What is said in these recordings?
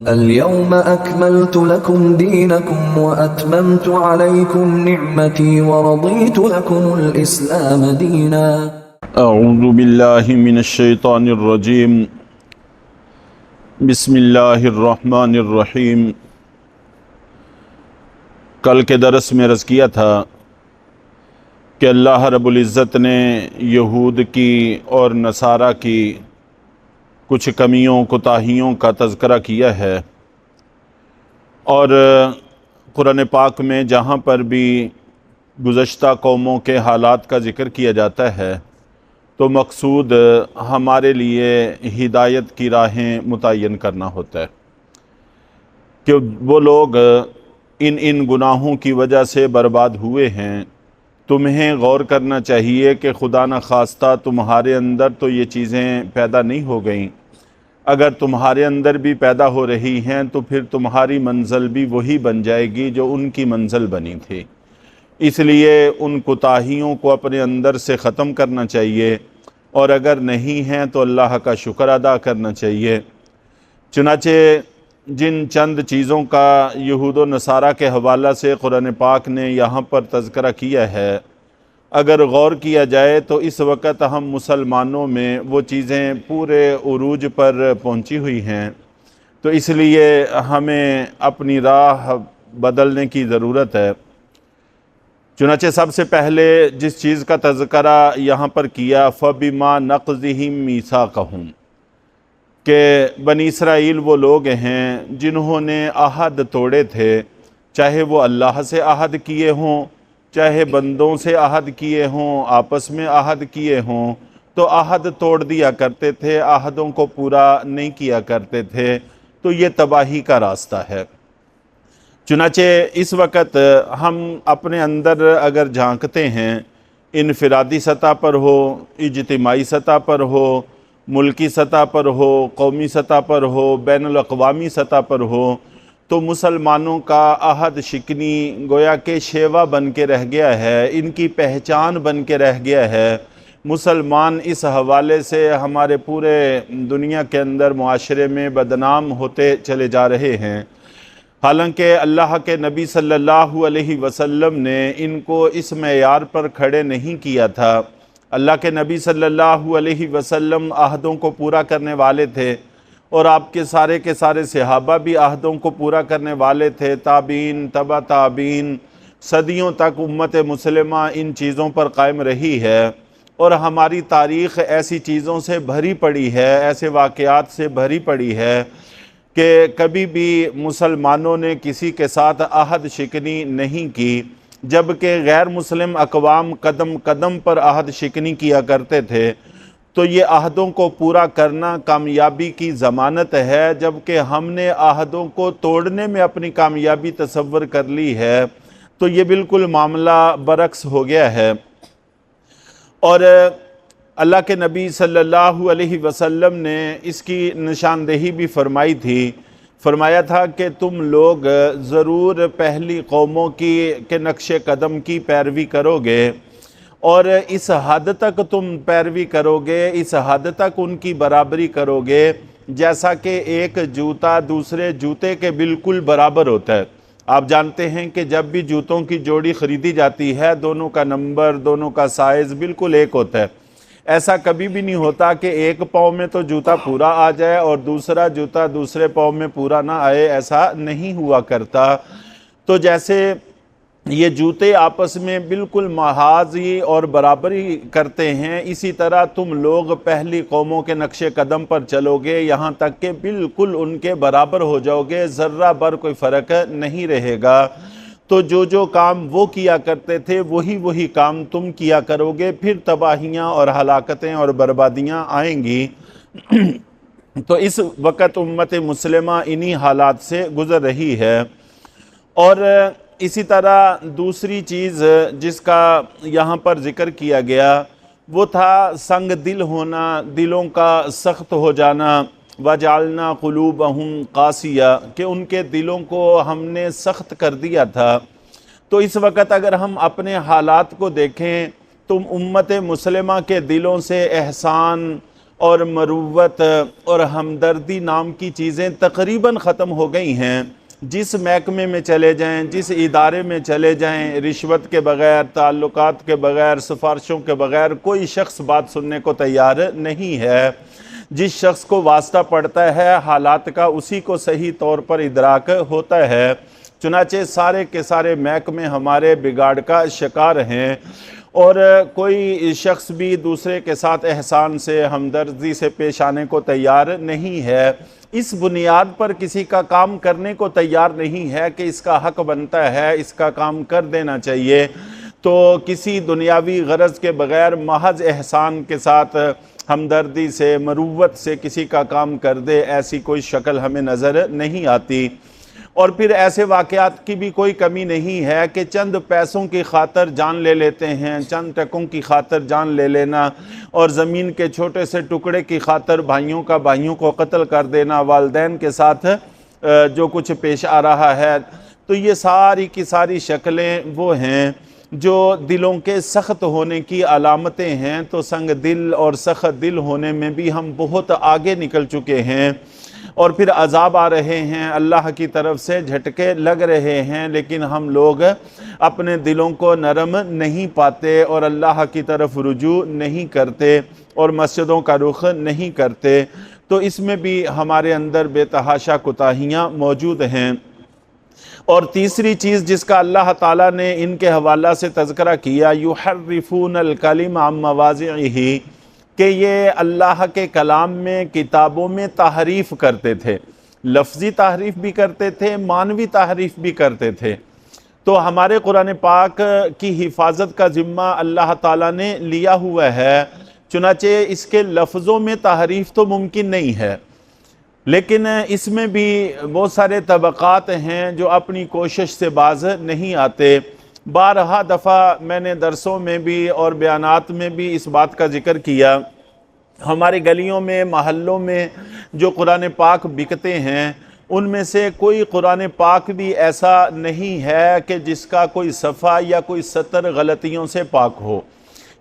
اليوم أكملت لكم دينكم وأتممت عليكم نعمتي ورضيت لكم الإسلام دينا۔ اعوذ باللہ من الشیطان الرجیم، بسم اللہ الرحمن الرحیم۔ کل کے درس میں عرض کیا تھا کہ اللہ رب العزت نے یہود کی اور نصارہ کی کچھ کمیوں کوتاہیوں کا تذکرہ کیا ہے، اور قرآن پاک میں جہاں پر بھی گزشتہ قوموں کے حالات کا ذکر کیا جاتا ہے تو مقصود ہمارے لیے ہدایت کی راہیں متعین کرنا ہوتا ہے کہ وہ لوگ ان گناہوں کی وجہ سے برباد ہوئے ہیں۔ تمہیں غور کرنا چاہیے کہ خدا نخواستہ تمہارے اندر تو یہ چیزیں پیدا نہیں ہو گئیں، اگر تمہارے اندر بھی پیدا ہو رہی ہیں تو پھر تمہاری منزل بھی وہی بن جائے گی جو ان کی منزل بنی تھی۔ اس لیے ان کوتاہیوں کو اپنے اندر سے ختم کرنا چاہیے، اور اگر نہیں ہیں تو اللہ کا شکر ادا کرنا چاہیے۔ چنانچہ جن چند چیزوں کا یہود و نصارہ کے حوالہ سے قرآن پاک نے یہاں پر تذکرہ کیا ہے، اگر غور کیا جائے تو اس وقت ہم مسلمانوں میں وہ چیزیں پورے عروج پر پہنچی ہوئی ہیں، تو اس لیے ہمیں اپنی راہ بدلنے کی ضرورت ہے۔ چنانچہ سب سے پہلے جس چیز کا تذکرہ یہاں پر کیا، فَبِمَا نَقْضِهِمْ مِيثَاقَهُمْ، کہ بنی اسرائیل وہ لوگ ہیں جنہوں نے عہد توڑے تھے، چاہے وہ اللہ سے عہد کیے ہوں، چاہے بندوں سے عہد کیے ہوں، آپس میں عہد کیے ہوں، تو عہد توڑ دیا کرتے تھے، عہدوں کو پورا نہیں کیا کرتے تھے، تو یہ تباہی کا راستہ ہے۔ چنانچہ اس وقت ہم اپنے اندر اگر جھانکتے ہیں، انفرادی سطح پر ہو، اجتماعی سطح پر ہو، ملکی سطح پر ہو، قومی سطح پر ہو، بین الاقوامی سطح پر ہو، تو مسلمانوں کا عہد شکنی گویا کہ شیوا بن کے رہ گیا ہے، ان کی پہچان بن کے رہ گیا ہے۔ مسلمان اس حوالے سے ہمارے پورے دنیا کے اندر معاشرے میں بدنام ہوتے چلے جا رہے ہیں، حالانکہ اللہ کے نبی صلی اللہ علیہ وسلم نے ان کو اس معیار پر کھڑے نہیں کیا تھا۔ اللہ کے نبی صلی اللہ علیہ وسلم عہدوں کو پورا کرنے والے تھے، اور آپ کے سارے صحابہ بھی عہدوں کو پورا کرنے والے تھے۔ تابعین، تبع تابعین، صدیوں تک امت مسلمہ ان چیزوں پر قائم رہی ہے، اور ہماری تاریخ ایسی چیزوں سے بھری پڑی ہے، ایسے واقعات سے بھری پڑی ہے کہ کبھی بھی مسلمانوں نے کسی کے ساتھ عہد شکنی نہیں کی، جبکہ غیر مسلم اقوام قدم قدم پر عہد شکنی کیا کرتے تھے۔ تو یہ عہدوں کو پورا کرنا کامیابی کی ضمانت ہے، جبکہ ہم نے عہدوں کو توڑنے میں اپنی کامیابی تصور کر لی ہے، تو یہ بالکل معاملہ برعکس ہو گیا ہے۔ اور اللہ کے نبی صلی اللہ علیہ وسلم نے اس کی نشاندہی بھی فرمائی تھی، فرمایا تھا کہ تم لوگ ضرور پہلی قوموں کے نقش قدم کی پیروی کرو گے، اور اس حد تک تم پیروی کرو گے، اس حد تک ان کی برابری کرو گے جیسا کہ ایک جوتا دوسرے جوتے کے بالکل برابر ہوتا ہے۔ آپ جانتے ہیں کہ جب بھی جوتوں کی جوڑی خریدی جاتی ہے، دونوں کا نمبر، دونوں کا سائز بالکل ایک ہوتا ہے۔ ایسا کبھی بھی نہیں ہوتا کہ ایک پاؤں میں تو جوتا پورا آ جائے اور دوسرا جوتا دوسرے پاؤں میں پورا نہ آئے، ایسا نہیں ہوا کرتا۔ تو جیسے یہ جوتے آپس میں بالکل محاذی اور برابری کرتے ہیں، اسی طرح تم لوگ پہلی قوموں کے نقش قدم پر چلو گے، یہاں تک کہ بالکل ان کے برابر ہو جاؤ گے، ذرہ بر کوئی فرق نہیں رہے گا۔ تو جو کام وہ کیا کرتے تھے وہی کام تم کیا کرو گے، پھر تباہیاں اور ہلاکتیں اور بربادیاں آئیں گی۔ تو اس وقت امت مسلمہ انہی حالات سے گزر رہی ہے۔ اور اسی طرح دوسری چیز جس کا یہاں پر ذکر کیا گیا وہ تھا سنگ دل ہونا، دلوں کا سخت ہو جانا۔ وَجَعَلْنَا قُلُوبَهُمْ قَاسِيَةً، کہ ان کے دلوں کو ہم نے سخت کر دیا تھا۔ تو اس وقت اگر ہم اپنے حالات کو دیکھیں تو امت مسلمہ کے دلوں سے احسان اور مروت اور ہمدردی نام کی چیزیں تقریباً ختم ہو گئی ہیں۔ جس محکمے میں چلے جائیں، جس ادارے میں چلے جائیں، رشوت کے بغیر، تعلقات کے بغیر، سفارشوں کے بغیر کوئی شخص بات سننے کو تیار نہیں ہے۔ جس شخص کو واسطہ پڑتا ہے حالات کا، اسی کو صحیح طور پر ادراک ہوتا ہے۔ چنانچہ سارے کے سارے محکمے ہمارے بگاڑ کا شکار ہیں، اور کوئی شخص بھی دوسرے کے ساتھ احسان سے، ہمدردی سے پیش آنے کو تیار نہیں ہے۔ اس بنیاد پر کسی کا کام کرنے کو تیار نہیں ہے کہ اس کا حق بنتا ہے، اس کا کام کر دینا چاہیے، تو کسی دنیاوی غرض کے بغیر محض احسان کے ساتھ، ہمدردی سے، مروت سے کسی کا کام کر دے، ایسی کوئی شکل ہمیں نظر نہیں آتی۔ اور پھر ایسے واقعات کی بھی کوئی کمی نہیں ہے کہ چند پیسوں کی خاطر جان لے لیتے ہیں، چند ٹکوں کی خاطر جان لے لینا، اور زمین کے چھوٹے سے ٹکڑے کی خاطر بھائیوں کو قتل کر دینا، والدین کے ساتھ جو کچھ پیش آ رہا ہے، تو یہ ساری کی ساری شکلیں وہ ہیں جو دلوں کے سخت ہونے کی علامتیں ہیں۔ تو سنگ دل اور سخت دل ہونے میں بھی ہم بہت آگے نکل چکے ہیں، اور پھر عذاب آ رہے ہیں، اللہ کی طرف سے جھٹکے لگ رہے ہیں، لیکن ہم لوگ اپنے دلوں کو نرم نہیں پاتے اور اللہ کی طرف رجوع نہیں کرتے اور مسجدوں کا رخ نہیں کرتے۔ تو اس میں بھی ہمارے اندر بے تحاشا کوتاہیاں موجود ہیں۔ اور تیسری چیز جس کا اللہ تعالیٰ نے ان کے حوالہ سے تذکرہ کیا، یحرفون الکلم عن مواضعہ، کہ یہ اللہ کے کلام میں، کتابوں میں تحریف کرتے تھے، لفظی تحریف بھی کرتے تھے، معنوی تحریف بھی کرتے تھے۔ تو ہمارے قرآن پاک کی حفاظت کا ذمہ اللہ تعالیٰ نے لیا ہوا ہے، چنانچہ اس کے لفظوں میں تحریف تو ممکن نہیں ہے، لیکن اس میں بھی بہت سارے طبقات ہیں جو اپنی کوشش سے باز نہیں آتے۔ بارہا دفعہ میں نے درسوں میں بھی اور بیانات میں بھی اس بات کا ذکر کیا، ہماری گلیوں میں، محلوں میں جو قرآن پاک بکتے ہیں، ان میں سے کوئی قرآن پاک بھی ایسا نہیں ہے کہ جس کا کوئی صفحہ یا کوئی سطر غلطیوں سے پاک ہو،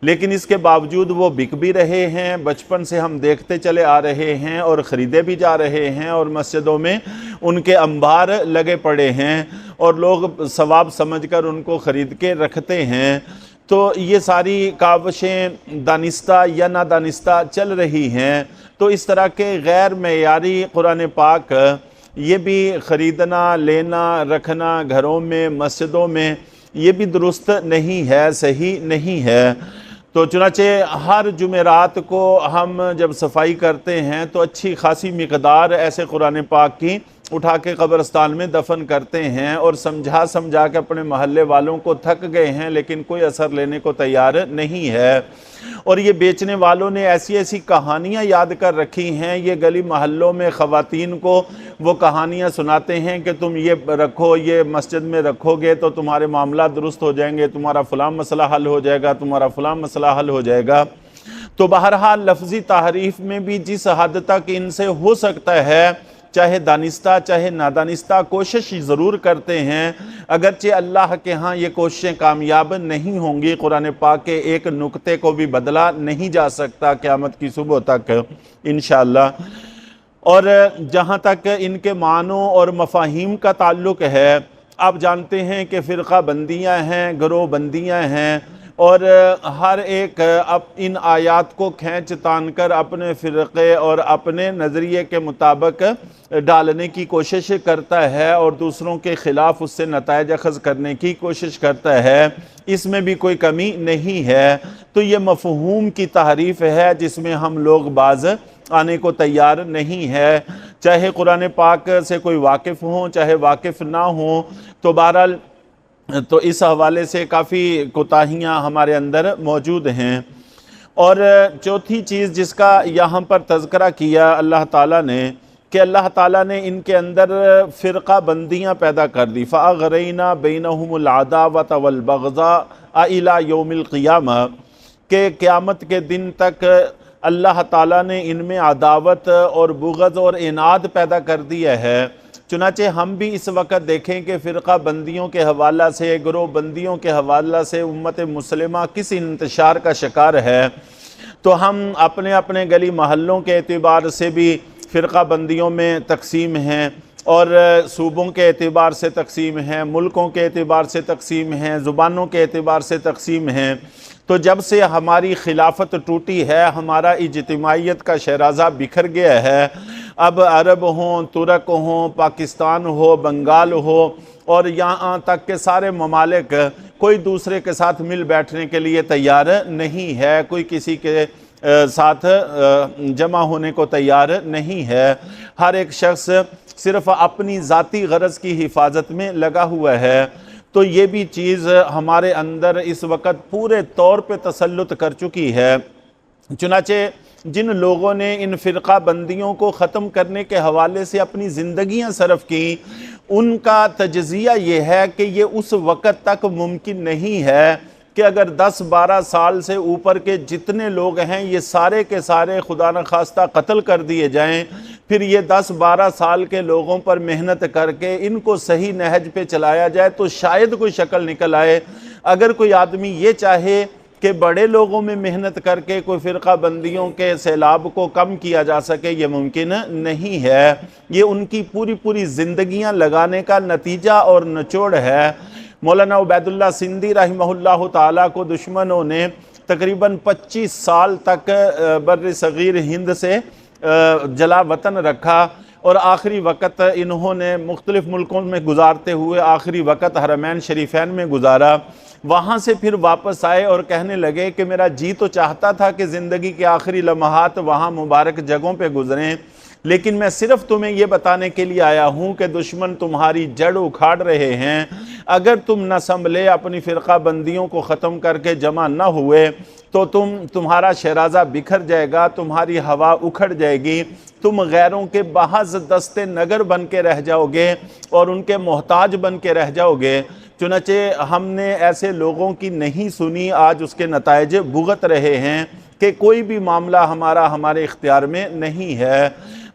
لیکن اس کے باوجود وہ بک بھی رہے ہیں۔ بچپن سے ہم دیکھتے چلے آ رہے ہیں اور خریدے بھی جا رہے ہیں، اور مسجدوں میں ان کے انبار لگے پڑے ہیں، اور لوگ ثواب سمجھ کر ان کو خرید کے رکھتے ہیں۔ تو یہ ساری کاوشیں دانستہ یا نادانستہ چل رہی ہیں۔ تو اس طرح کے غیر معیاری قرآن پاک یہ بھی خریدنا، لینا، رکھنا گھروں میں، مسجدوں میں، یہ بھی درست نہیں ہے، صحیح نہیں ہے۔ تو چنانچہ ہر جمعرات کو ہم جب صفائی کرتے ہیں تو اچھی خاصی مقدار ایسے قرآن پاک کی اٹھا کے قبرستان میں دفن کرتے ہیں، اور سمجھا کے اپنے محلے والوں کو تھک گئے ہیں، لیکن کوئی اثر لینے کو تیار نہیں ہے۔ اور یہ بیچنے والوں نے ایسی ایسی کہانیاں یاد کر رکھی ہیں، یہ گلی محلوں میں خواتین کو وہ کہانیاں سناتے ہیں کہ تم یہ رکھو، یہ مسجد میں رکھو گے تو تمہارے معاملات درست ہو جائیں گے، تمہارا فلاں مسئلہ حل ہو جائے گا، تمہارا فلاں مسئلہ حل ہو جائے گا۔ تو بہرحال لفظی تحریف میں بھی جس حد تک ان سے ہو سکتا ہے، چاہے دانستہ چاہے نادانستہ، کوشش ضرور کرتے ہیں، اگرچہ اللہ کے ہاں یہ کوششیں کامیاب نہیں ہوں گی۔ قرآن پاک کے ایک نقطے کو بھی بدلا نہیں جا سکتا قیامت کی صبح تک انشاءاللہ۔ اور جہاں تک ان کے معنوں اور مفاہیم کا تعلق ہے، آپ جانتے ہیں کہ فرقہ بندیاں ہیں، گروہ بندیاں ہیں، اور ہر ایک ان آیات کو کھینچ تان کر اپنے فرقے اور اپنے نظریے کے مطابق ڈالنے کی کوشش کرتا ہے، اور دوسروں کے خلاف اس سے نتائج اخذ کرنے کی کوشش کرتا ہے۔ اس میں بھی کوئی کمی نہیں ہے۔ تو یہ مفہوم کی تحریف ہے جس میں ہم لوگ باز آنے کو تیار نہیں ہے، چاہے قرآن پاک سے کوئی واقف ہوں چاہے واقف نہ ہوں۔ تو بہرحال تو اس حوالے سے کافی کوتاہیاں ہمارے اندر موجود ہیں۔ اور چوتھی چیز جس کا یہاں پر تذکرہ کیا اللہ تعالیٰ نے، کہ اللہ تعالیٰ نے ان کے اندر فرقہ بندیاں پیدا کر دی، فَأَغْرَيْنَا بَيْنَهُمُ الْعَدَاوَةَ وَالْبَغْضَاءَ إِلَى يَوْمِ الْقِيَامَةِ، کہ قیامت کے دن تک اللہ تعالیٰ نے ان میں عداوت اور بغض اور عناد پیدا کر دیا ہے۔ چنانچہ ہم بھی اس وقت دیکھیں کہ فرقہ بندیوں کے حوالہ سے، گروہ بندیوں کے حوالہ سے امت مسلمہ کس انتشار کا شکار ہے۔ تو ہم اپنے اپنے گلی محلوں کے اعتبار سے بھی فرقہ بندیوں میں تقسیم ہیں، اور صوبوں کے اعتبار سے تقسیم ہیں، ملکوں کے اعتبار سے تقسیم ہیں، زبانوں کے اعتبار سے تقسیم ہیں۔ تو جب سے ہماری خلافت ٹوٹی ہے، ہمارا اجتماعیت کا شیرازہ بکھر گیا ہے۔ اب عرب ہوں، ترک ہوں، پاکستان ہو، بنگال ہو، اور یہاں تک کہ سارے ممالک کوئی دوسرے کے ساتھ مل بیٹھنے کے لیے تیار نہیں ہے، کوئی کسی کے ساتھ جمع ہونے کو تیار نہیں ہے۔ ہر ایک شخص صرف اپنی ذاتی غرض کی حفاظت میں لگا ہوا ہے۔ تو یہ بھی چیز ہمارے اندر اس وقت پورے طور پہ تسلط کر چکی ہے۔ چنانچہ جن لوگوں نے ان فرقہ بندیوں کو ختم کرنے کے حوالے سے اپنی زندگیاں صرف کی، ان کا تجزیہ یہ ہے کہ یہ اس وقت تک ممکن نہیں ہے کہ اگر 10-12 سال سے اوپر کے جتنے لوگ ہیں یہ سارے کے سارے خدا نخواستہ قتل کر دیے جائیں، پھر یہ 10-12 سال کے لوگوں پر محنت کر کے ان کو صحیح نہج پہ چلایا جائے تو شاید کوئی شکل نکل آئے۔ اگر کوئی آدمی یہ چاہے کہ بڑے لوگوں میں محنت کر کے کوئی فرقہ بندیوں کے سیلاب کو کم کیا جا سکے، یہ ممکن نہیں ہے۔ یہ ان کی پوری زندگیاں لگانے کا نتیجہ اور نچوڑ ہے۔ مولانا عبید اللہ سندھی رحمہ اللہ تعالیٰ کو دشمنوں نے تقریباً 25 سال تک بر صغیر ہند سے جلا وطن رکھا، اور آخری وقت انہوں نے مختلف ملکوں میں گزارتے ہوئے آخری وقت حرمین شریفین میں گزارا۔ وہاں سے پھر واپس آئے اور کہنے لگے کہ میرا جی تو چاہتا تھا کہ زندگی کے آخری لمحات وہاں مبارک جگہوں پہ گزریں، لیکن میں صرف تمہیں یہ بتانے کے لیے آیا ہوں کہ دشمن تمہاری جڑ اکھاڑ رہے ہیں۔ اگر تم نہ سنبھلے، اپنی فرقہ بندیوں کو ختم کر کے جمع نہ ہوئے تو تمہارا شیرازہ بکھر جائے گا، تمہاری ہوا اکھڑ جائے گی، تم غیروں کے محض دست نگر بن کے رہ جاؤ گے اور ان کے محتاج بن کے رہ جاؤ گے۔ چنانچہ ہم نے ایسے لوگوں کی نہیں سنی، آج اس کے نتائج بھگت رہے ہیں کہ کوئی بھی معاملہ ہمارے اختیار میں نہیں ہے۔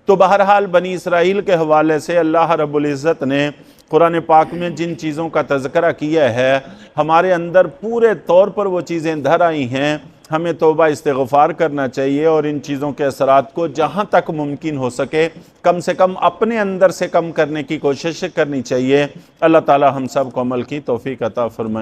تو بہرحال بنی اسرائیل کے حوالے سے اللہ رب العزت نے قرآن پاک میں جن چیزوں کا تذکرہ کیا ہے، ہمارے اندر پورے طور پر وہ چیزیں دھر آئی ہیں۔ ہمیں توبہ استغفار کرنا چاہیے اور ان چیزوں کے اثرات کو جہاں تک ممکن ہو سکے کم سے کم اپنے اندر سے کم کرنے کی کوشش کرنی چاہیے۔ اللہ تعالی ہم سب کو عمل کی توفیق عطا فرمائے۔